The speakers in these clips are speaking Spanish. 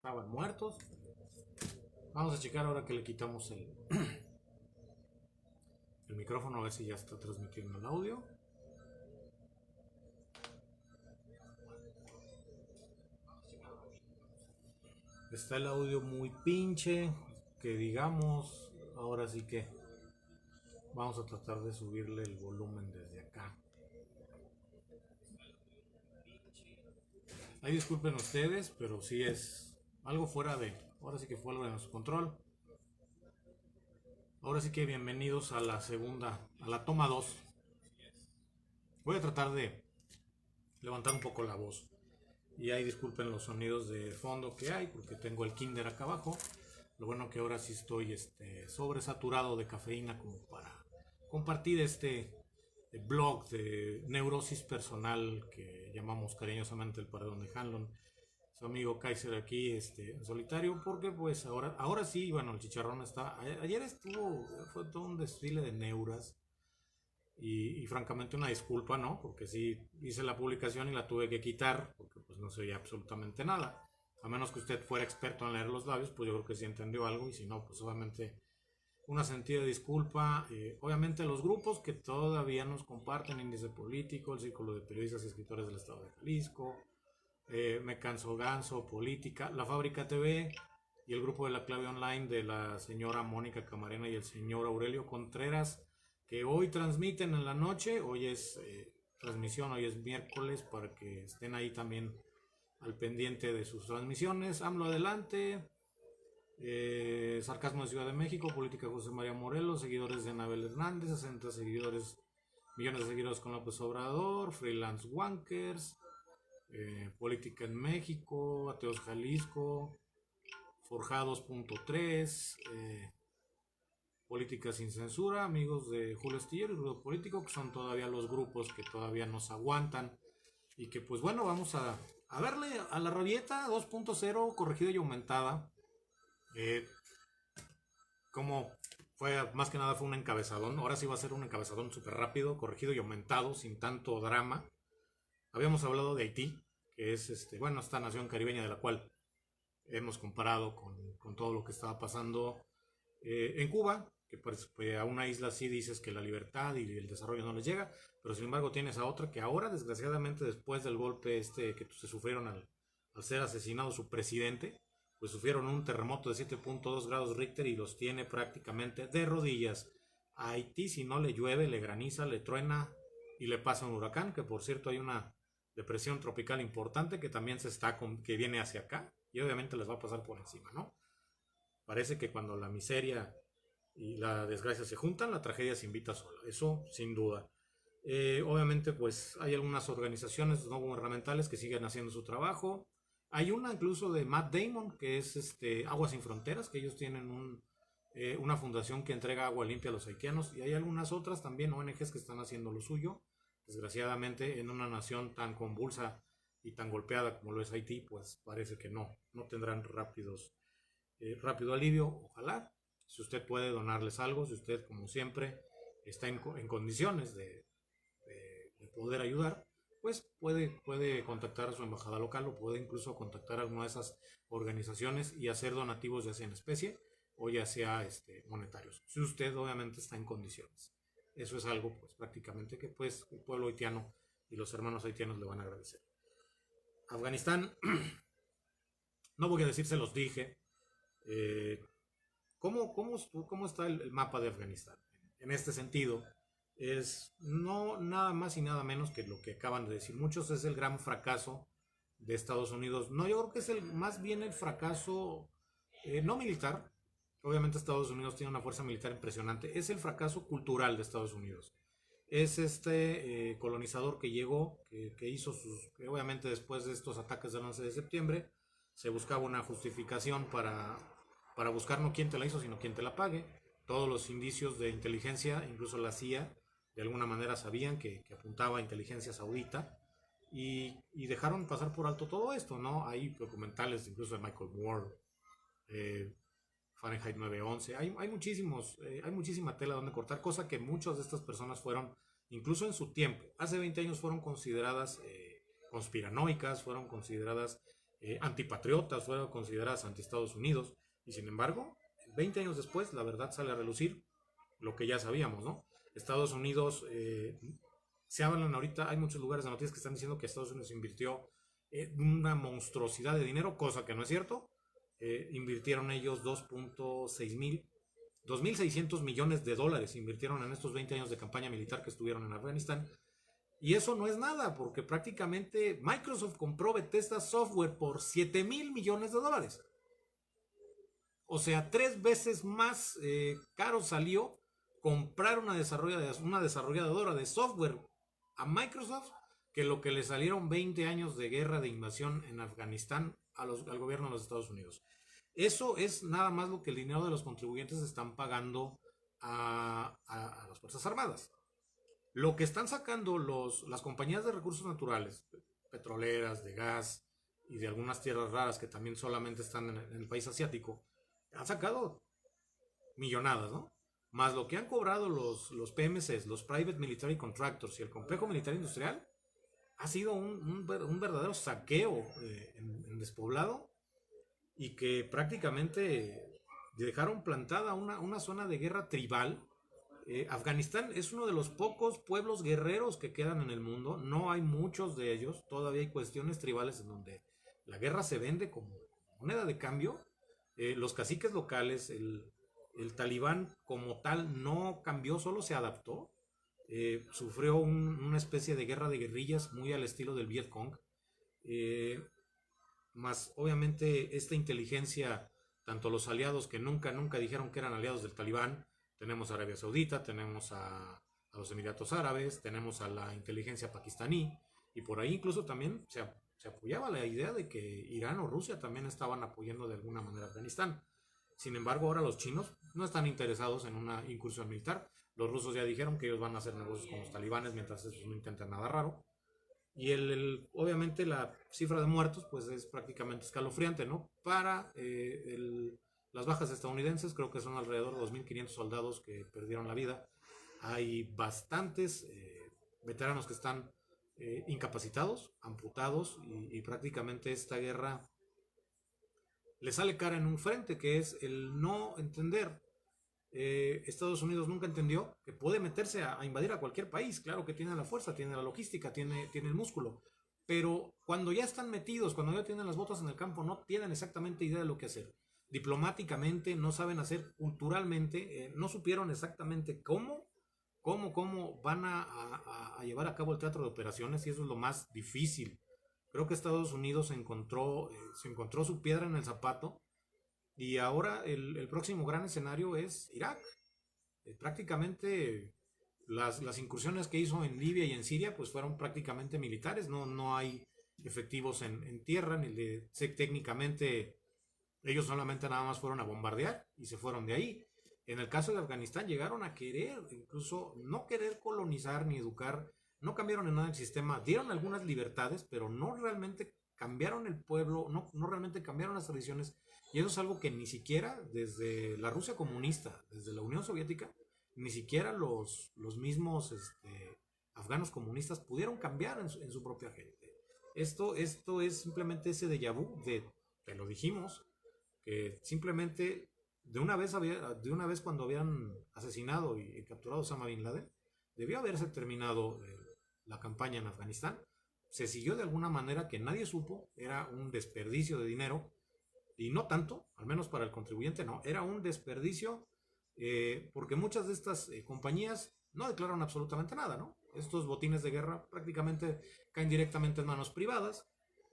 estaban muertos. Vamos a checar ahora que le quitamos el micrófono, a ver si ya está transmitiendo el audio. Está el audio muy pinche, que digamos. Ahora sí que vamos a tratar de subirle el volumen desde acá. Ahí disculpen ustedes, pero sí es algo fuera de... Ahora sí que fue algo de nuestro control. Ahora sí que bienvenidos a la segunda, a la toma 2. Voy a tratar de levantar un poco la voz. Y ahí disculpen los sonidos de fondo que hay, porque tengo el Kinder acá abajo. Lo bueno que ahora sí estoy sobresaturado de cafeína como para compartir este blog de neurosis personal que llamamos cariñosamente el Paredón de Hanlon. Su amigo Kaiser aquí en solitario, porque pues ahora sí, bueno, el chicharrón está... Ayer fue todo un desfile de neuras. Y francamente una disculpa, ¿no? Porque sí hice la publicación y la tuve que quitar porque pues no se oía absolutamente nada. A menos que usted fuera experto en leer los labios, pues yo creo que sí entendió algo, y si no, pues obviamente una sentida disculpa. Obviamente los grupos que todavía nos comparten, Índice Político, el Círculo de Periodistas y Escritores del Estado de Jalisco, Me Canso Ganso, Política, La Fábrica TV y el grupo de La Clave Online de la señora Mónica Camarena y el señor Aurelio Contreras, que hoy transmiten en la noche. Hoy es transmisión, hoy es miércoles, para que estén ahí también al pendiente de sus transmisiones. AMLO adelante, Sarcasmo de Ciudad de México, Política José María Morelos, seguidores de Anabel Hernández, 60 seguidores, millones de seguidores con López Obrador, Freelance Wankers, Política en México, Ateos Jalisco, Forjados.3, Política sin Censura, amigos de Julio Astillero y Rudo Político, que son todavía los grupos que todavía nos aguantan. Y que pues bueno, vamos a verle a la rabieta 2.0 corregida y aumentada. Como fue, más que nada fue un encabezadón. Ahora sí va a ser un encabezadón súper rápido, corregido y aumentado, sin tanto drama. Habíamos hablado de Haití, que es esta nación caribeña de la cual hemos comparado con todo lo que estaba pasando en Cuba, que pues, a una isla sí dices que la libertad y el desarrollo no les llega, pero sin embargo tienes a otra que ahora, desgraciadamente, después del golpe que se sufrieron al ser asesinado su presidente, pues sufrieron un terremoto de 7.2 grados Richter y los tiene prácticamente de rodillas. A Haití, si no le llueve, le graniza, le truena y le pasa un huracán, que por cierto hay una depresión tropical importante que también que viene hacia acá, y obviamente les va a pasar por encima, ¿no? Parece que cuando la miseria y la desgracia se juntan, la tragedia se invita sola, eso sin duda. Obviamente pues hay algunas organizaciones no gubernamentales que siguen haciendo su trabajo. Hay una incluso de Matt Damon, que es Aguas Sin Fronteras, que ellos tienen una fundación que entrega agua limpia a los haitianos, y hay algunas otras también ONGs que están haciendo lo suyo. Desgraciadamente en una nación tan convulsa y tan golpeada como lo es Haití, pues parece que no tendrán rápido alivio. Ojalá, si usted puede donarles algo, si usted como siempre está en condiciones de poder ayudar, pues puede contactar a su embajada local, o puede incluso contactar a alguna de esas organizaciones y hacer donativos, ya sea en especie o ya sea monetarios, si usted obviamente está en condiciones. Eso es algo pues prácticamente que pues el pueblo haitiano y los hermanos haitianos le van a agradecer. Afganistán, no voy a decir se los dije. ¿Cómo está el mapa de Afganistán? En este sentido, es no nada más y nada menos que lo que acaban de decir muchos, es el gran fracaso de Estados Unidos. No, yo creo que es más bien el fracaso no militar. Obviamente Estados Unidos tiene una fuerza militar impresionante. Es el fracaso cultural de Estados Unidos. Es colonizador que llegó, que hizo que obviamente después de estos ataques del 11 de septiembre, se buscaba una justificación para buscar no quién te la hizo, sino quién te la pague. Todos los indicios de inteligencia, incluso la CIA, de alguna manera sabían que apuntaba a inteligencia saudita, y dejaron pasar por alto todo esto, ¿no? Hay documentales incluso de Michael Moore, Fahrenheit 9/11, hay muchísima tela donde cortar, cosa que muchas de estas personas fueron, incluso en su tiempo, hace 20 años fueron consideradas conspiranoicas, fueron consideradas antipatriotas, fueron consideradas anti-Estados Unidos, y sin embargo, 20 años después, la verdad sale a relucir lo que ya sabíamos, ¿no? Estados Unidos, se hablan ahorita, hay muchos lugares de noticias que están diciendo que Estados Unidos invirtió una monstruosidad de dinero, cosa que no es cierto. Invirtieron ellos 2.600 millones de dólares, invirtieron en estos 20 años de campaña militar que estuvieron en Afganistán. Y eso no es nada, porque prácticamente Microsoft compró Bethesda Software por 7.000 millones de dólares. O sea, 3 veces más caro salió comprar una desarrolladora de software a Microsoft que lo que le salieron 20 años de guerra de invasión en Afganistán al gobierno de los Estados Unidos. Eso es nada más lo que el dinero de los contribuyentes están pagando a las Fuerzas Armadas. Lo que están sacando las compañías de recursos naturales, petroleras, de gas y de algunas tierras raras que también solamente están en el país asiático, han sacado millonadas, ¿no? Más lo que han cobrado los PMCs, los Private Military Contractors y el complejo militar industrial, ha sido un verdadero saqueo en despoblado, y que prácticamente dejaron plantada una zona de guerra tribal. Afganistán es uno de los pocos pueblos guerreros que quedan en el mundo, no hay muchos de ellos, todavía hay cuestiones tribales en donde la guerra se vende como moneda de cambio. Los caciques locales, el talibán como tal no cambió, solo se adaptó. Sufrió una especie de guerra de guerrillas muy al estilo del Vietcong. Más obviamente esta inteligencia, tanto los aliados que nunca dijeron que eran aliados del talibán, tenemos a Arabia Saudita, tenemos a los Emiratos Árabes, tenemos a la inteligencia pakistaní, y por ahí incluso también se apoyaba la idea de que Irán o Rusia también estaban apoyando de alguna manera a Afganistán. Sin embargo, ahora los chinos no están interesados en una incursión militar. Los rusos ya dijeron que ellos van a hacer negocios con los talibanes mientras estos no intenten nada raro. Y obviamente la cifra de muertos pues es prácticamente escalofriante, ¿no? Para las bajas estadounidenses creo que son alrededor de 2.500 soldados que perdieron la vida. Hay bastantes veteranos que están incapacitados, amputados, y prácticamente esta guerra le sale cara en un frente, que es el no entender. Estados Unidos nunca entendió que puede meterse a invadir a cualquier país. Claro que tiene la fuerza, tiene la logística, tiene el músculo. Pero cuando ya están metidos, cuando ya tienen las botas en el campo, no tienen exactamente idea de lo que hacer. Diplomáticamente, no saben hacer culturalmente, no supieron exactamente cómo van a llevar a cabo el teatro de operaciones, y eso es lo más difícil. Creo que Estados Unidos se encontró su piedra en el zapato. Y ahora el próximo gran escenario es Irak. Prácticamente las incursiones que hizo en Libia y en Siria pues fueron prácticamente militares. No hay efectivos en tierra, técnicamente ellos solamente nada más fueron a bombardear y se fueron de ahí. En el caso de Afganistán llegaron a querer, incluso no querer colonizar ni educar, no cambiaron en nada el sistema, dieron algunas libertades, pero no realmente cambiaron el pueblo, no realmente cambiaron las tradiciones. Y eso es algo que ni siquiera desde la Rusia comunista, desde la Unión Soviética, ni siquiera los mismos afganos comunistas pudieron cambiar en su propia gente. Esto es simplemente ese déjà vu que lo dijimos, que simplemente de una vez cuando habían asesinado y capturado a Osama Bin Laden, debió haberse terminado la campaña en Afganistán. Se siguió de alguna manera que nadie supo, era un desperdicio de dinero, y no tanto, al menos para el contribuyente no, era un desperdicio, porque muchas de estas compañías no declararon absolutamente nada, ¿no? Estos botines de guerra prácticamente caen directamente en manos privadas.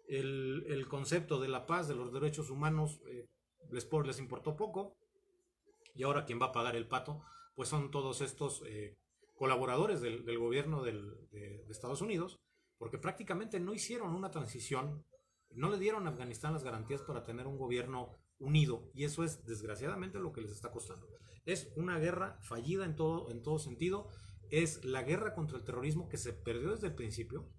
El concepto de la paz, de los derechos humanos, les importó poco, y ahora quien va a pagar el pato pues son todos estos colaboradores del gobierno de Estados Unidos, porque prácticamente no hicieron una transición, no le dieron a Afganistán las garantías para tener un gobierno unido, y eso es desgraciadamente lo que les está costando. Es una guerra fallida en todo sentido, es la guerra contra el terrorismo que se perdió desde el principio,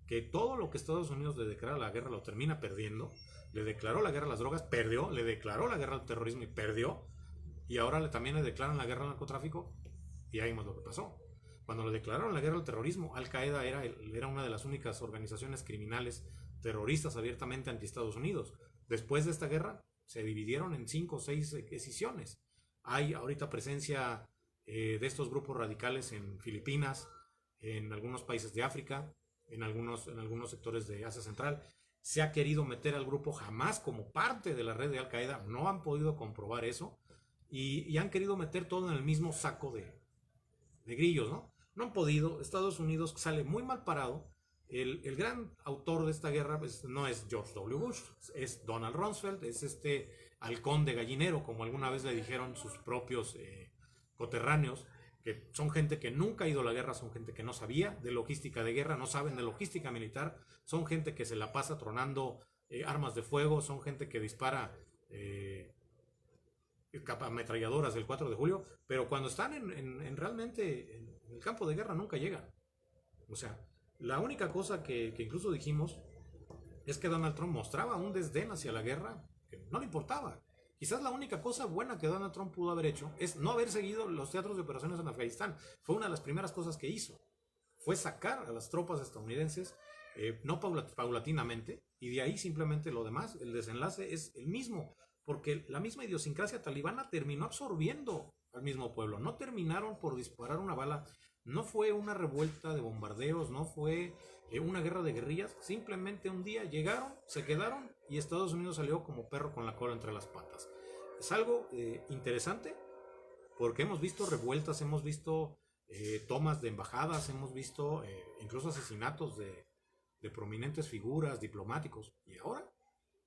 que todo lo que Estados Unidos le declara la guerra lo termina perdiendo. Le declaró la guerra a las drogas, perdió, le declaró la guerra al terrorismo y perdió, y ahora también le declaran la guerra al narcotráfico, y ahí vimos lo que pasó. Cuando le declararon la guerra al terrorismo, Al Qaeda era una de las únicas organizaciones criminales terroristas abiertamente anti Estados Unidos. Después de esta guerra se dividieron en 5 o 6 escisiones. Hay ahorita presencia de estos grupos radicales en Filipinas, en algunos países de África, en algunos sectores de Asia Central. Se ha querido meter al grupo Hamas como parte de la red de Al Qaeda, no han podido comprobar eso y han querido meter todo en el mismo saco de grillos, ¿no? No han podido. Estados Unidos sale muy mal parado. El gran autor de esta guerra pues, no es George W. Bush, es Donald Rumsfeld, es este halcón de gallinero, como alguna vez le dijeron sus propios coterráneos, que son gente que nunca ha ido a la guerra, son gente que no sabía de logística de guerra, no saben de logística militar, son gente que se la pasa tronando armas de fuego, son gente que dispara ametralladoras del 4 de julio, pero cuando están realmente en el campo de guerra nunca llegan. O sea, la única cosa que incluso dijimos es que Donald Trump mostraba un desdén hacia la guerra que no le importaba. Quizás la única cosa buena que Donald Trump pudo haber hecho es no haber seguido los teatros de operaciones en Afganistán. Fue una de las primeras cosas que hizo. Fue sacar a las tropas estadounidenses, no paulatinamente, y de ahí simplemente lo demás, el desenlace es el mismo, porque la misma idiosincrasia talibana terminó absorbiendo al mismo pueblo. No terminaron por disparar una bala, no fue una revuelta de bombardeos, no fue una guerra de guerrillas, simplemente un día llegaron, se quedaron y Estados Unidos salió como perro con la cola entre las patas. Es algo interesante porque hemos visto revueltas, hemos visto tomas de embajadas, hemos visto incluso asesinatos de prominentes figuras diplomáticos y ahora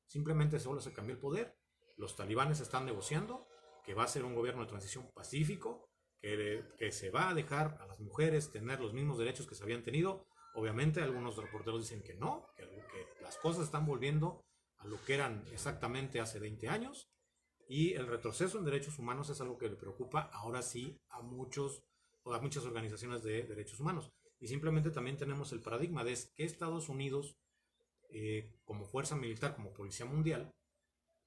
simplemente solo se cambió el poder. Los talibanes están negociando que va a ser un gobierno de transición pacífico, que se va a dejar a las mujeres tener los mismos derechos que se habían tenido. Obviamente algunos reporteros dicen que no, que las cosas están volviendo a lo que eran exactamente hace 20 años y el retroceso en derechos humanos es algo que le preocupa ahora sí a muchas organizaciones de derechos humanos. Y simplemente también tenemos el paradigma de que Estados Unidos, como fuerza militar, como policía mundial,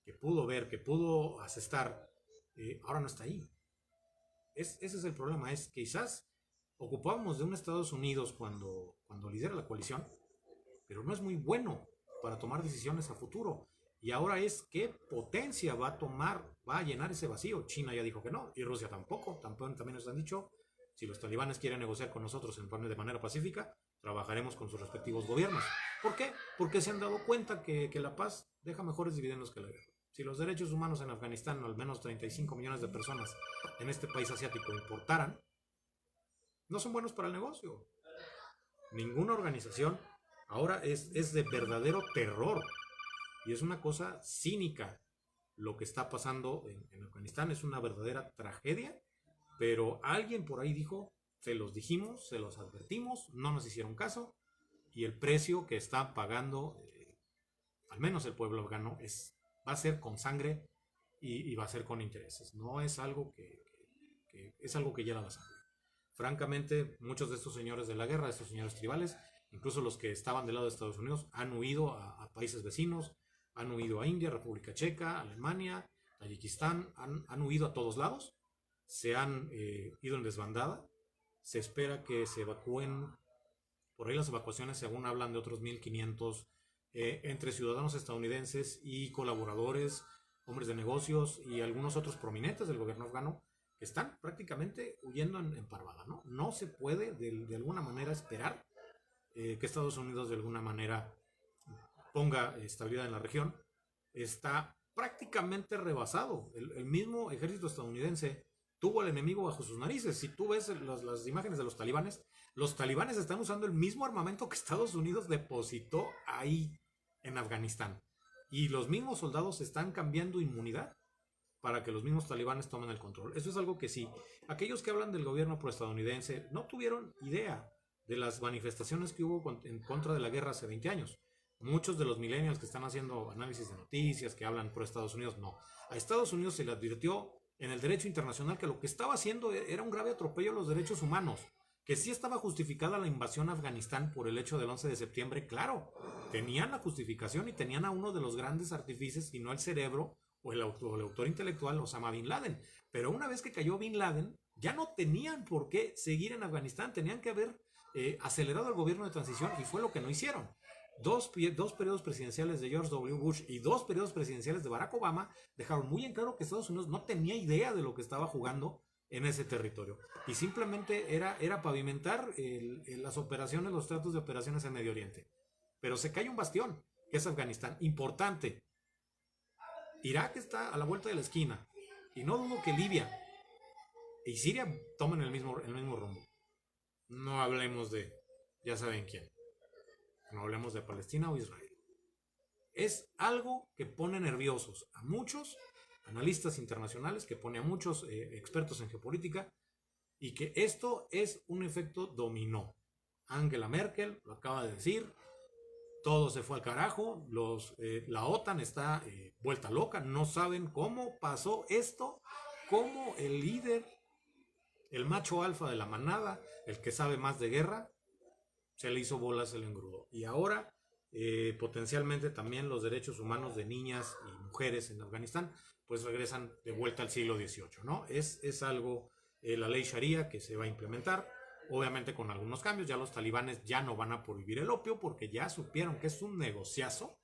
que pudo ver, que pudo asestar, ahora no está ahí. Ese es el problema, es que quizás ocupábamos de un Estados Unidos cuando lidera la coalición, pero no es muy bueno para tomar decisiones a futuro. Y ahora es qué potencia va a llenar ese vacío. China ya dijo que no, y Rusia tampoco. También nos han dicho, si los talibanes quieren negociar con nosotros de manera pacífica, trabajaremos con sus respectivos gobiernos. ¿Por qué? Porque se han dado cuenta que la paz deja mejores dividendos que la guerra. Si los derechos humanos en Afganistán, al menos 35 millones de personas en este país asiático importaran, no son buenos para el negocio. Ninguna organización ahora es de verdadero terror. Y es una cosa cínica lo que está pasando en Afganistán. Es una verdadera tragedia. Pero alguien por ahí dijo, se los dijimos, se los advertimos, no nos hicieron caso. Y el precio que está pagando, al menos el pueblo afgano, va a ser con sangre y va a ser con intereses. No es algo es algo que hiela la sangre. Francamente, muchos de estos señores de la guerra, de estos señores tribales, incluso los que estaban del lado de Estados Unidos, han huido a países vecinos, han huido a India, República Checa, Alemania, Tayikistán, han huido a todos lados, se han ido en desbandada. Se espera que se evacúen, por ahí las evacuaciones según hablan de otros 1.500 entre ciudadanos estadounidenses y colaboradores, hombres de negocios y algunos otros prominentes del gobierno afgano que están prácticamente huyendo en parvada, ¿no? No se puede de alguna manera esperar que Estados Unidos de alguna manera ponga estabilidad en la región. Está prácticamente rebasado. El mismo ejército estadounidense tuvo al enemigo bajo sus narices. Si tú ves las imágenes de los talibanes están usando el mismo armamento que Estados Unidos depositó ahí en Afganistán. Y los mismos soldados están cambiando inmunidad para que los mismos talibanes tomen el control. Eso es algo que sí. Aquellos que hablan del gobierno proestadounidense no tuvieron idea de las manifestaciones que hubo en contra de la guerra hace 20 años. Muchos de los millennials que están haciendo análisis de noticias, que hablan pro Estados Unidos, no. A Estados Unidos se le advirtió en el derecho internacional que lo que estaba haciendo era un grave atropello a los derechos humanos, que sí estaba justificada la invasión a Afganistán por el hecho del 11 de septiembre, claro, tenían la justificación y tenían a uno de los grandes artífices, y no el cerebro o el autor intelectual, Osama Bin Laden, pero una vez que cayó Bin Laden, ya no tenían por qué seguir en Afganistán, tenían que haber acelerado el gobierno de transición y fue lo que no hicieron. Dos periodos presidenciales de George W. Bush y dos periodos presidenciales de Barack Obama dejaron muy en claro que Estados Unidos no tenía idea de lo que estaba jugando en ese territorio. Y simplemente era pavimentar las operaciones, los tratos de operaciones en Medio Oriente. Pero se cae un bastión, que es Afganistán. Importante. Irak está a la vuelta de la esquina. Y no dudo que Libia y Siria tomen el mismo rumbo. No hablemos de, ya saben quién. No hablemos de Palestina o Israel. Es algo que pone nerviosos a muchos analistas internacionales, que pone a muchos expertos en geopolítica, y que esto es un efecto dominó. Angela Merkel lo acaba de decir, todo se fue al carajo, la OTAN está vuelta loca, no saben cómo pasó esto, cómo el líder, el macho alfa de la manada, el que sabe más de guerra, se le hizo bolas el engrudo. Y ahora, potencialmente también los derechos humanos de niñas y mujeres en Afganistán, pues regresan de vuelta al siglo XVIII, ¿no? Es algo, la ley Sharia que se va a implementar, obviamente con algunos cambios. Ya los talibanes ya no van a prohibir el opio porque ya supieron que es un negociazo,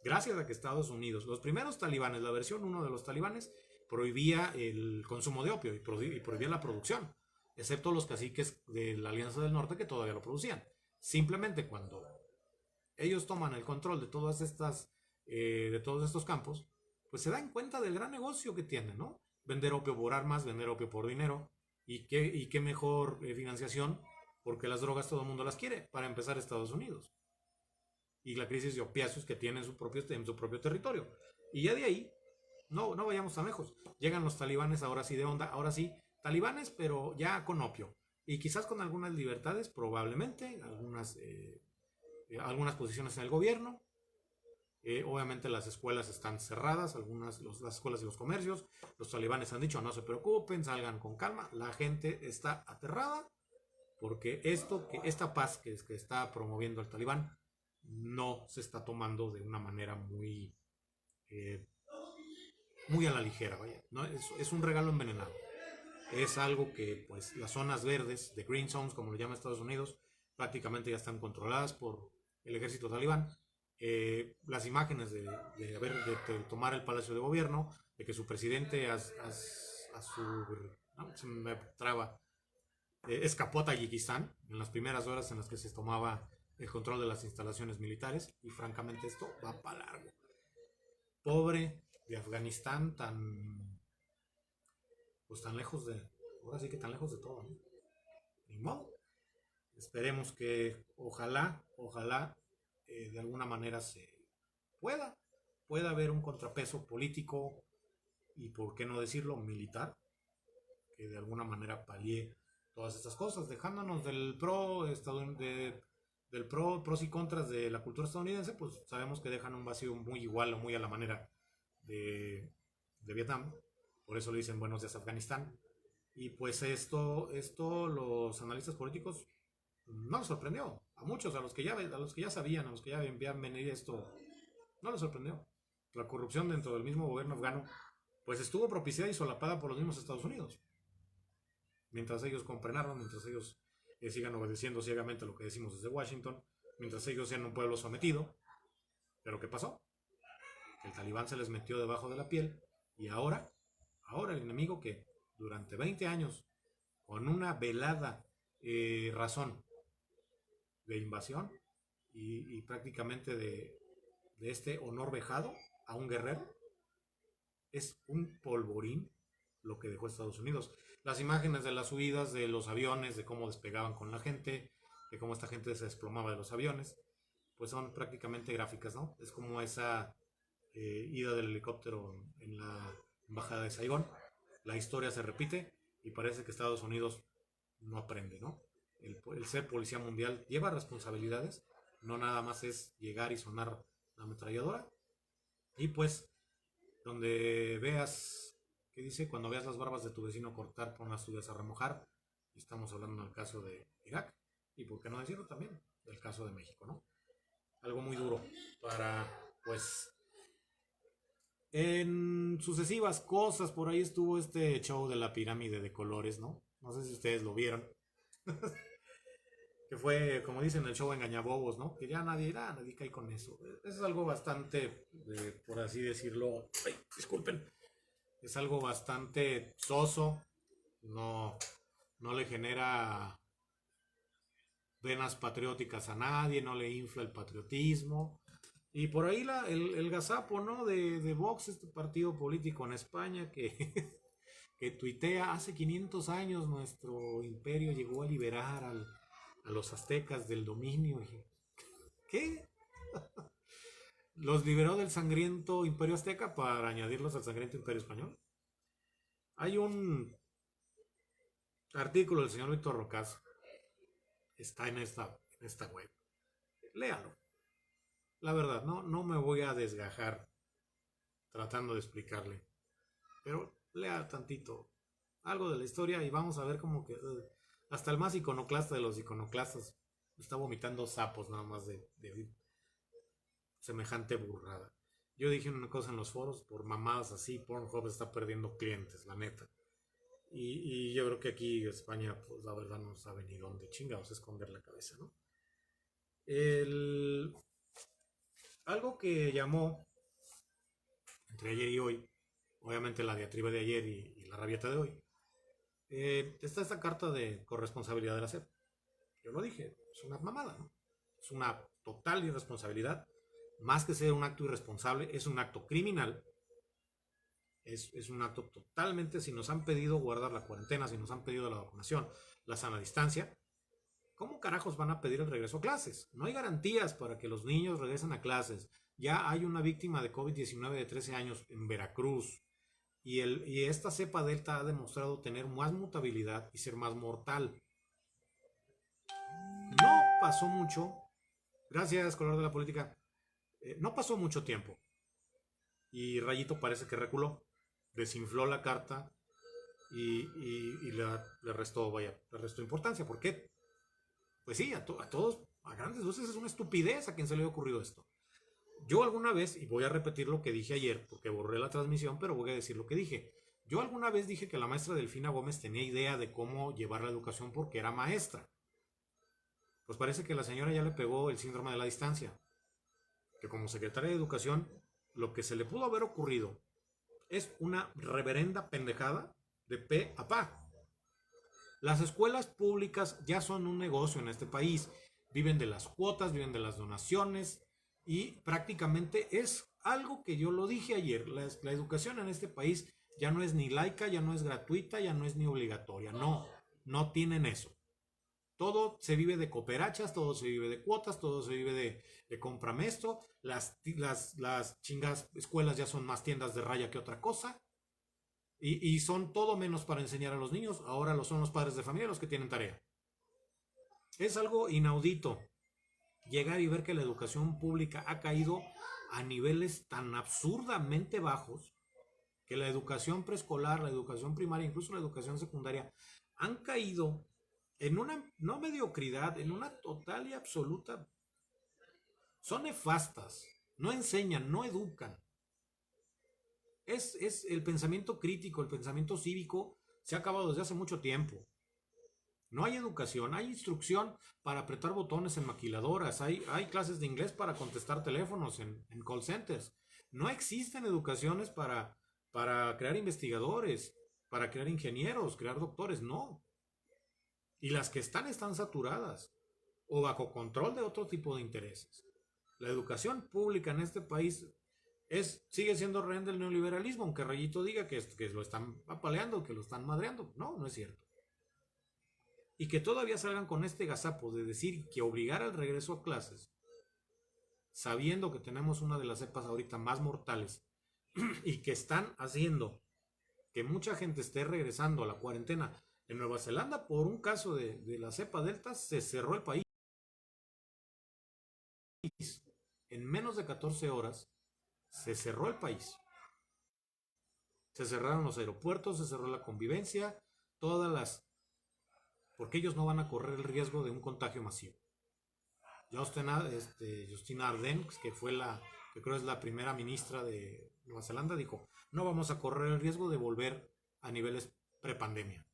gracias a que Estados Unidos, los primeros talibanes, la versión 1 de los talibanes, prohibía el consumo de opio y prohibía la producción, excepto los caciques de la Alianza del Norte que todavía lo producían. Simplemente cuando ellos toman el control de todos estos campos, pues se dan cuenta del gran negocio que tienen, ¿no? Vender opio por armas, vender opio por dinero, y qué mejor financiación, porque las drogas todo el mundo las quiere, para empezar Estados Unidos. Y la crisis de opiáceos que tiene en su propio territorio. Y ya de ahí, no vayamos tan lejos. Llegan los talibanes, ahora sí de onda, ahora sí, talibanes, pero ya con opio. Y quizás con algunas libertades, probablemente, algunas posiciones en el gobierno. Obviamente las escuelas están cerradas, las escuelas y los comercios. Los talibanes han dicho no se preocupen, salgan con calma. La gente está aterrada porque esta paz que está promoviendo el talibán no se está tomando de una manera eh, muy a la ligera, vaya. ¿No? Es un regalo envenenado. Es algo que pues las zonas verdes, de Green Zones, como lo llama Estados Unidos, prácticamente ya están controladas por el ejército talibán. Las imágenes de tomar el Palacio de Gobierno, de que su presidente no, se me traba, escapó a Tayikistán en las primeras horas en las que se tomaba el control de las instalaciones militares, y francamente esto va para largo. Pobre de Afganistán, tan lejos ahora sí que tan lejos de todo, ¿no? Ni modo. Esperemos que ojalá de alguna manera pueda haber un contrapeso político y, por qué no decirlo, militar, que de alguna manera palie todas estas cosas, dejándonos pros y contras de la cultura estadounidense. Pues sabemos que dejan un vacío muy igual o muy a la manera de Vietnam. Por eso le dicen buenos días Afganistán. Y pues esto los analistas políticos no les sorprendió. A muchos, a los que ya sabían, a los que ya veían venir esto, no les sorprendió. La corrupción dentro del mismo gobierno afgano pues estuvo propiciada y solapada por los mismos Estados Unidos. Mientras ellos compren armas, mientras ellos sigan obedeciendo ciegamente lo que decimos desde Washington, mientras ellos sean un pueblo sometido. ¿Pero qué pasó? El talibán se les metió debajo de la piel, y ahora el enemigo, que durante 20 años, con una velada razón de invasión y prácticamente de este honor vejado a un guerrero, es un polvorín lo que dejó Estados Unidos. Las imágenes de las huidas de los aviones, de cómo despegaban con la gente, de cómo esta gente se desplomaba de los aviones, pues son prácticamente gráficas, ¿no? Es como esa ida del helicóptero en la embajada de Saigón. La historia se repite y parece que Estados Unidos no aprende, ¿no? El ser policía mundial lleva responsabilidades, no nada más es llegar y sonar la ametralladora. Y pues, donde veas, ¿qué dice? Cuando veas las barbas de tu vecino cortar, pon las tuyas a remojar. Y estamos hablando del caso de Irak, y por qué no decirlo también del caso de México, ¿no? Algo muy duro para, pues, en sucesivas cosas. Por ahí estuvo este show de la pirámide de colores, ¿no? No sé si ustedes lo vieron. que fue, como dicen, el show Engañabobos, ¿no? Que ya nadie cae con eso. Eso es algo bastante, por así decirlo, ay, disculpen, es algo bastante soso, no, no le genera venas patrióticas a nadie, no le infla el patriotismo. Y por ahí el gazapo, ¿no? De Vox, este partido político en España que, que tuitea, hace 500 años nuestro imperio llegó a liberar a los aztecas del dominio. ¿Qué? ¿Los liberó del sangriento imperio azteca para añadirlos al sangriento imperio español? Hay un artículo del señor Víctor Rocaz, está en esta web. Léalo. La verdad, no me voy a desgajar tratando de explicarle. Pero lea tantito algo de la historia y vamos a ver como que hasta el más iconoclasta de los iconoclastas está vomitando sapos nada más de oír semejante burrada. Yo dije una cosa en los foros, por mamadas así, Pornhub está perdiendo clientes, la neta. Y yo creo que aquí España, pues la verdad no sabe ni dónde chingados esconder la cabeza, ¿no? El, algo que llamó entre ayer y hoy, obviamente la diatriba de ayer y la rabieta de hoy, está esta carta de corresponsabilidad de la SEP. Yo lo dije, es una mamada, ¿no? Es una total irresponsabilidad. Más que ser un acto irresponsable, es un acto criminal. Es un acto totalmente, si nos han pedido guardar la cuarentena, si nos han pedido la vacunación, la sana distancia, ¿cómo carajos van a pedir el regreso a clases? No hay garantías para que los niños regresen a clases. Ya hay una víctima de COVID-19 de 13 años en Veracruz. Y esta cepa delta ha demostrado tener más mutabilidad y ser más mortal. No pasó mucho. Gracias, color de la política. No pasó mucho tiempo. Y Rayito parece que reculó. Desinfló la carta y le restó, vaya, le restó importancia. ¿Por qué? Pues sí, a todos, a grandes luces es una estupidez a quien se le ha ocurrido esto. Yo alguna vez, y voy a repetir lo que dije ayer, porque borré la transmisión, pero voy a decir lo que dije. Yo alguna vez dije que la maestra Delfina Gómez tenía idea de cómo llevar la educación porque era maestra. Pues parece que la señora ya le pegó el síndrome de la distancia. Que como secretaria de Educación, lo que se le pudo haber ocurrido es una reverenda pendejada de pe a pa. Las escuelas públicas ya son un negocio en este país. Viven de las cuotas, viven de las donaciones y prácticamente es algo que yo lo dije ayer. La educación en este país ya no es ni laica, ya no es gratuita, ya no es ni obligatoria. No, no tienen eso. Todo se vive de cooperachas, todo se vive de cuotas, todo se vive de cómprame esto. Las chingas escuelas ya son más tiendas de raya que otra cosa. Y son todo menos para enseñar a los niños. Ahora lo son los padres de familia los que tienen tarea. Es algo inaudito llegar y ver que la educación pública ha caído a niveles tan absurdamente bajos que la educación preescolar, la educación primaria, incluso la educación secundaria han caído en una no mediocridad, en una total y absoluta. Son nefastas, no enseñan, no educan. Es el pensamiento crítico, el pensamiento cívico se ha acabado desde hace mucho tiempo. No hay educación, hay instrucción para apretar botones en maquiladoras, hay clases de inglés para contestar teléfonos en call centers. No existen educaciones para crear investigadores, para crear ingenieros, crear doctores, no. Y las que están saturadas o bajo control de otro tipo de intereses. La educación pública en este país sigue siendo rehén del neoliberalismo, aunque Rayito diga que lo están apaleando, que lo están madreando. No, no es cierto. Y que todavía salgan con este gazapo de decir que obligar al regreso a clases, sabiendo que tenemos una de las cepas ahorita más mortales y que están haciendo que mucha gente esté regresando a la cuarentena. En Nueva Zelanda, por un caso de la cepa delta, se cerró el país. En menos de 14 horas, se cerró el país. Se cerraron los aeropuertos, se cerró la convivencia, todas las... porque ellos no van a correr el riesgo de un contagio masivo. Justina Ardern, que que creo es la primera ministra de Nueva Zelanda, dijo, no vamos a correr el riesgo de volver a niveles prepandemia.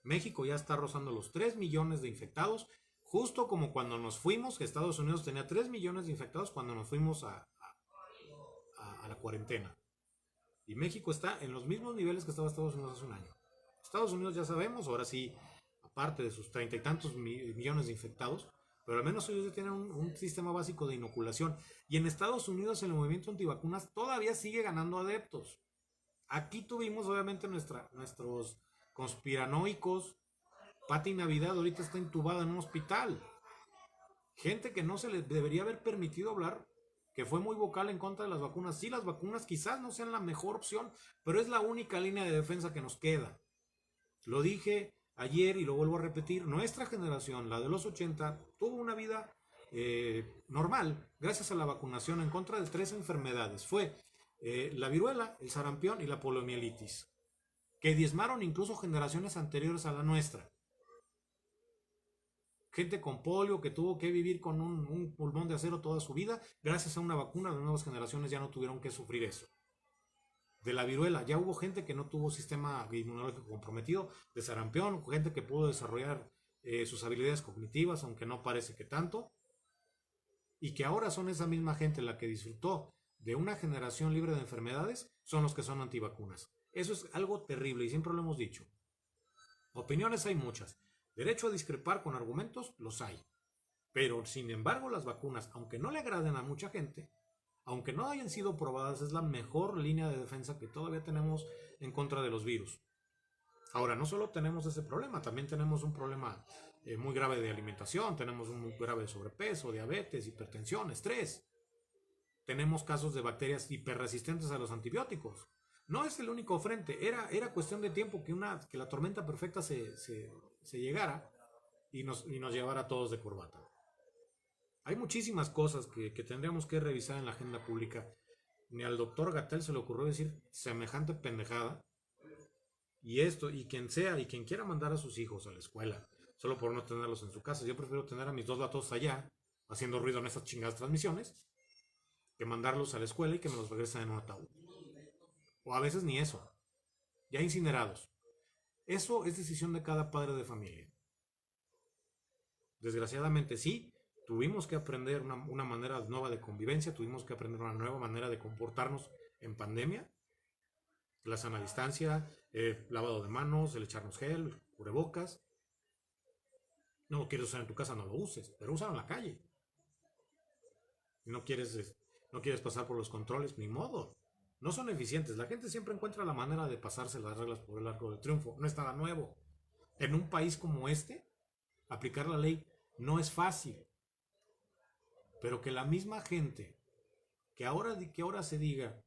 México ya está rozando los 3 millones de infectados, Justo como cuando nos fuimos, que Estados Unidos tenía 3 millones de infectados cuando nos fuimos a la cuarentena. Y México está en los mismos niveles que estaba Estados Unidos hace un año. Estados Unidos ya sabemos, ahora sí, aparte de sus 30 y tantos millones de infectados, pero al menos ellos ya tienen un sistema básico de inoculación. Y en Estados Unidos el movimiento antivacunas todavía sigue ganando adeptos. Aquí tuvimos obviamente nuestros conspiranoicos. Pati Navidad ahorita está intubada en un hospital. Gente que no se les debería haber permitido hablar, que fue muy vocal en contra de las vacunas. Sí, las vacunas quizás no sean la mejor opción, pero es la única línea de defensa que nos queda. Lo dije ayer y lo vuelvo a repetir, nuestra generación, la de los 80, tuvo una vida normal gracias a la vacunación en contra de 3 enfermedades. Fue la viruela, el sarampión y la poliomielitis, que diezmaron incluso generaciones anteriores a la nuestra. Gente con polio que tuvo que vivir con un pulmón de acero toda su vida, gracias a una vacuna, las nuevas generaciones ya no tuvieron que sufrir eso. De la viruela, ya hubo gente que no tuvo sistema inmunológico comprometido, de sarampión, gente que pudo desarrollar sus habilidades cognitivas, aunque no parece que tanto, y que ahora son esa misma gente la que disfrutó de una generación libre de enfermedades, son los que son antivacunas. Eso es algo terrible y siempre lo hemos dicho. Opiniones hay muchas. Derecho a discrepar con argumentos los hay. Pero sin embargo las vacunas, aunque no le agraden a mucha gente, aunque no hayan sido probadas, es la mejor línea de defensa que todavía tenemos en contra de los virus. Ahora, no solo tenemos ese problema, también tenemos un problema muy grave de alimentación, tenemos un muy grave de sobrepeso, diabetes, hipertensión, estrés. Tenemos casos de bacterias hiperresistentes a los antibióticos. No es el único frente, era cuestión de tiempo que la tormenta perfecta se llegara y nos llevara a todos de corbata. Hay muchísimas cosas que tendríamos que revisar en la agenda pública. Ni al doctor Gatell se le ocurrió decir semejante pendejada. Y quien sea, y quien quiera mandar a sus hijos a la escuela, solo por no tenerlos en su casa. Yo prefiero tener a mis 2 gatos allá, haciendo ruido en estas chingadas transmisiones, que mandarlos a la escuela y que me los regresen en un ataúd. O a veces ni eso, ya incinerados. Eso es decisión de cada padre de familia. Desgraciadamente sí, tuvimos que aprender una manera nueva de convivencia, tuvimos que aprender una nueva manera de comportarnos en pandemia. La sana distancia, lavado de manos, el echarnos gel, cubrebocas. No lo quieres usar en tu casa, no lo uses, pero úsalo en la calle. No quieres pasar por los controles, ni modo. No son eficientes. La gente siempre encuentra la manera de pasarse las reglas por el arco del triunfo. No es nada nuevo. En un país como este, aplicar la ley no es fácil. Pero que la misma gente, que ahora se diga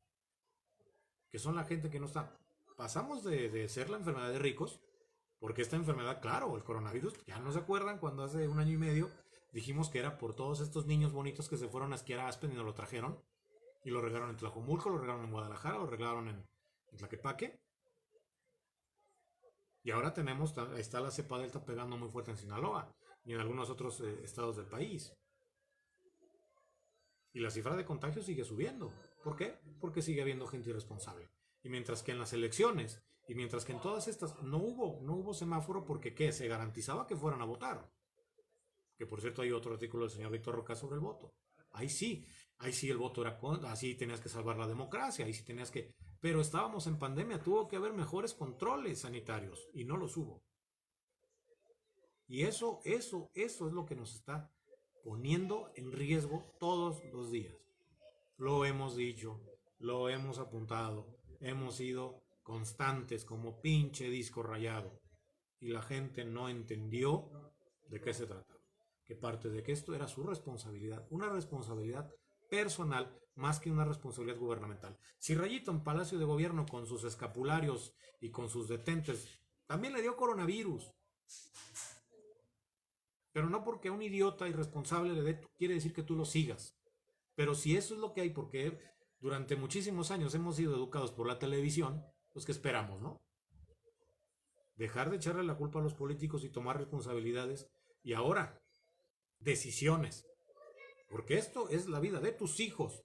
que son la gente que no está. Pasamos de ser la enfermedad de ricos, porque esta enfermedad, claro, el coronavirus, ya no se acuerdan cuando hace un año y medio dijimos que era por todos estos niños bonitos que se fueron a esquiar a Aspen y nos lo trajeron, y lo regaron en Tlajomulco, lo regaron en Guadalajara, lo regaron en Tlaquepaque, y ahora está la cepa delta pegando muy fuerte en Sinaloa y en algunos otros estados del país. Y la cifra de contagio sigue subiendo. ¿Por qué? Porque sigue habiendo gente irresponsable. Y mientras que en las elecciones, y mientras que en todas estas no hubo semáforo porque ¿qué? Se garantizaba que fueran a votar. Que por cierto hay otro artículo del señor Víctor Roca sobre el voto. Ahí sí el voto era así tenías que salvar la democracia, ahí sí tenías que... Pero estábamos en pandemia, tuvo que haber mejores controles sanitarios y no los hubo. Y eso es lo que nos está poniendo en riesgo todos los días. Lo hemos dicho, lo hemos apuntado, hemos sido constantes como pinche disco rayado. Y la gente no entendió de qué se trataba. Que parte de que esto era su responsabilidad, una responsabilidad personal más que una responsabilidad gubernamental. Si Rayito en Palacio de Gobierno con sus escapularios y con sus detentes también le dio coronavirus, pero no porque a un idiota irresponsable le dé, quiere decir que tú lo sigas. Pero si eso es lo que hay, porque durante muchísimos años hemos sido educados por la televisión, pues ¿qué esperamos, no? Dejar de echarle la culpa a los políticos y tomar responsabilidades. Y ahora, decisiones. Porque esto es la vida de tus hijos.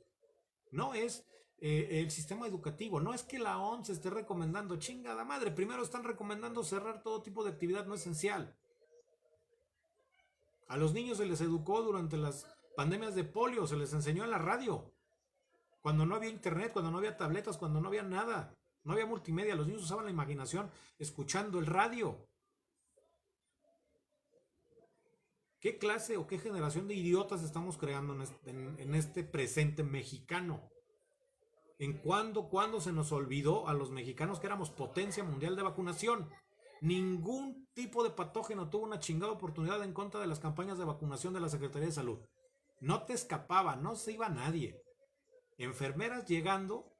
No es el sistema educativo. No es que la OMS esté recomendando, chingada madre. Primero están recomendando cerrar todo tipo de actividad no esencial. A los niños se les educó durante las pandemias de polio, se les enseñó en la radio. Cuando no había internet, cuando no había tabletas, cuando no había nada. No había multimedia, los niños usaban la imaginación escuchando el radio. ¿Qué clase o qué generación de idiotas estamos creando en este presente mexicano? ¿Cuándo se nos olvidó a los mexicanos que éramos potencia mundial de vacunación? Ningún tipo de patógeno tuvo una chingada oportunidad en contra de las campañas de vacunación de la Secretaría de Salud. No te escapaba, no se iba nadie. Enfermeras llegando,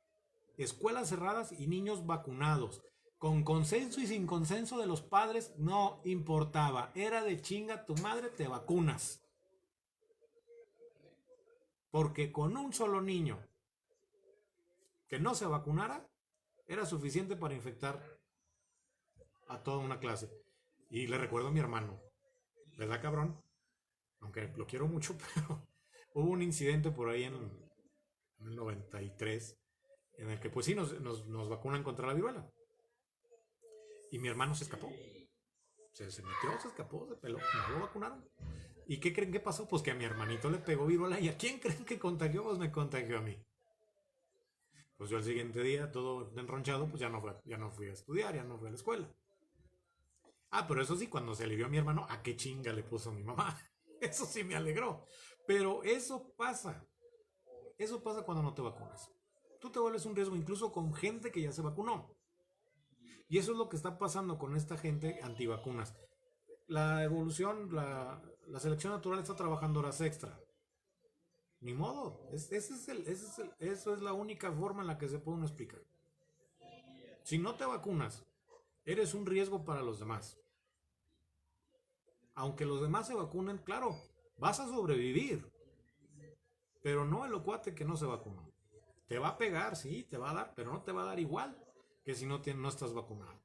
escuelas cerradas y niños vacunados. Con consenso y sin consenso de los padres, no importaba. Era de chinga tu madre, te vacunas. Porque con un solo niño que no se vacunara, era suficiente para infectar a toda una clase. Y le recuerdo a mi hermano, ¿verdad, cabrón? Aunque lo quiero mucho, pero hubo un incidente por ahí en el 93 en el que pues sí nos vacunan contra la viruela. Y mi hermano se escapó. Se metió, se escapó, se peló, no lo vacunaron. ¿Y qué creen que pasó? Pues que a mi hermanito le pegó viruela. ¿Y a quién creen que contagió? Pues me contagió a mí. Pues yo el siguiente día, todo enronchado, pues ya no fui a estudiar, ya no fui a la escuela. Ah, pero eso sí, cuando se alivió a mi hermano, ¿a qué chinga le puso mi mamá? Eso sí me alegró. Pero eso pasa. Eso pasa cuando no te vacunas. Tú te vuelves un riesgo incluso con gente que ya se vacunó. Y eso es lo que está pasando con esta gente antivacunas. La evolución, la selección natural está trabajando horas extra. Ni modo. Eso es la única forma en la que se puede uno explicar. Si no te vacunas, eres un riesgo para los demás. Aunque los demás se vacunen, claro, vas a sobrevivir. Pero no el cuate que no se vacunó. Te va a pegar, sí, te va a dar, pero no te va a dar igual que si no estás vacunado.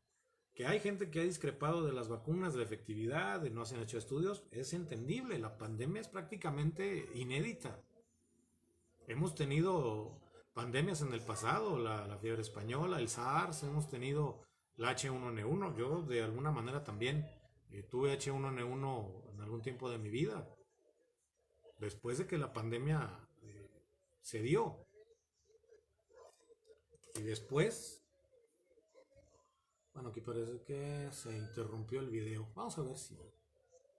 Que hay gente que ha discrepado de las vacunas, de la efectividad, de no se han hecho estudios, es entendible. La pandemia es prácticamente inédita. Hemos tenido pandemias en el pasado, la fiebre española, el SARS, hemos tenido la H1N1. Yo de alguna manera también tuve H1N1 en algún tiempo de mi vida, después de que la pandemia se dio. Y después, bueno, aquí parece que se interrumpió el video. Vamos a ver si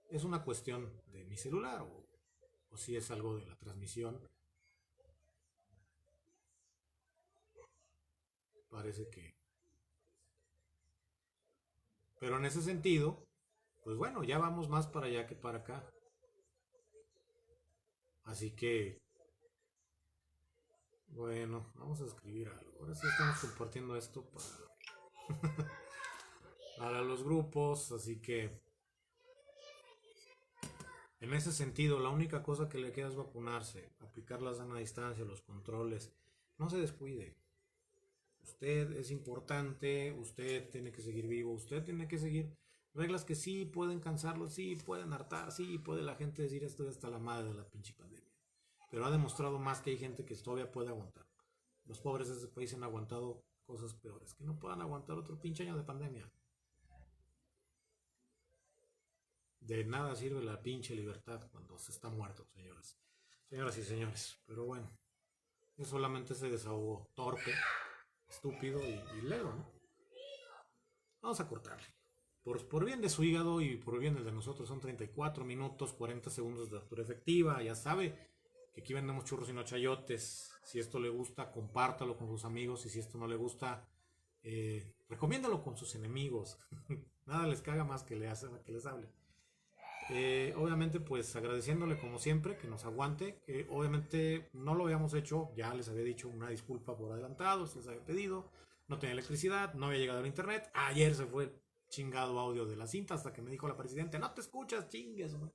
es una cuestión de mi celular o si es algo de la transmisión. Parece que... Pero en ese sentido, pues bueno, ya vamos más para allá que para acá. Así que, bueno, vamos a escribir algo. Ahora sí estamos compartiendo esto para los grupos, así que en ese sentido, la única cosa que le queda es vacunarse, aplicar la sana distancia, los controles. No se descuide. Usted es importante, usted tiene que seguir vivo, usted tiene que seguir reglas que sí pueden cansarlo, sí pueden hartar, sí puede la gente decir estoy hasta la madre de la pinche pandemia. Pero ha demostrado más que hay gente que todavía puede aguantar. Los pobres de este país han aguantado cosas peores, que no puedan aguantar otro pinche año de pandemia. De nada sirve la pinche libertad cuando se está muerto, señoras. Señoras y señores. Pero bueno, es solamente ese desahogo torpe, estúpido y lero, ¿no? Vamos a cortarle. Por bien de su hígado y por bien del de nosotros son 34 minutos, 40 segundos de altura efectiva. Ya sabe que aquí vendemos churros y no chayotes. Si esto le gusta, compártalo con sus amigos. Y si esto no le gusta, recomiéndalo con sus enemigos. Nada les caga más que les hable. Obviamente pues agradeciéndole como siempre que nos aguante, que obviamente no lo habíamos hecho, ya les había dicho una disculpa por adelantado, se les había pedido, no tenía electricidad, no había llegado al internet, ayer se fue el chingado audio de la cinta hasta que me dijo la presidenta, no te escuchas, chingues, ¿no?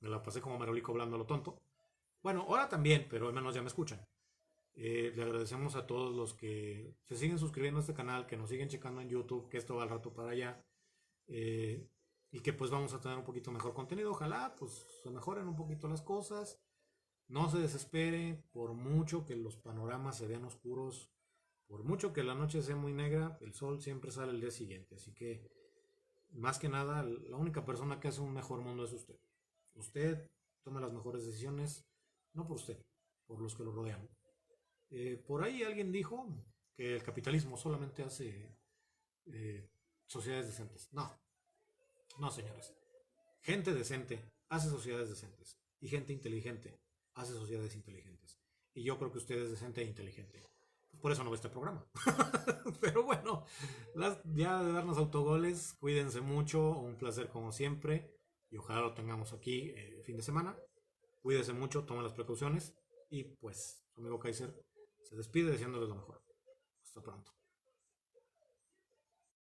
Me la pasé como merolico hablando a lo tonto. Bueno, ahora también, pero al menos ya me escuchan. Le agradecemos a todos los que se siguen suscribiendo a este canal, que nos siguen checando en YouTube, que esto va al rato para allá. Y que pues vamos a tener un poquito mejor contenido. Ojalá pues se mejoren un poquito las cosas. No se desespere, por mucho que los panoramas se vean oscuros, por mucho que la noche sea muy negra, el sol siempre sale el día siguiente. Así que más que nada, la única persona que hace un mejor mundo es usted. Usted tome las mejores decisiones, no por usted, por los que lo rodean. Por ahí alguien dijo que el capitalismo solamente hace sociedades decentes. No, no, señores. Gente decente hace sociedades decentes. Y gente inteligente hace sociedades inteligentes. Y yo creo que usted es decente e inteligente. Por eso no ve este programa. Pero bueno, ya de darnos autogoles, cuídense mucho. Un placer como siempre. Y ojalá lo tengamos aquí fin de semana. Cuídense mucho, tomen las precauciones. Y pues, su amigo Kaiser se despide deseándoles lo mejor. Hasta pronto.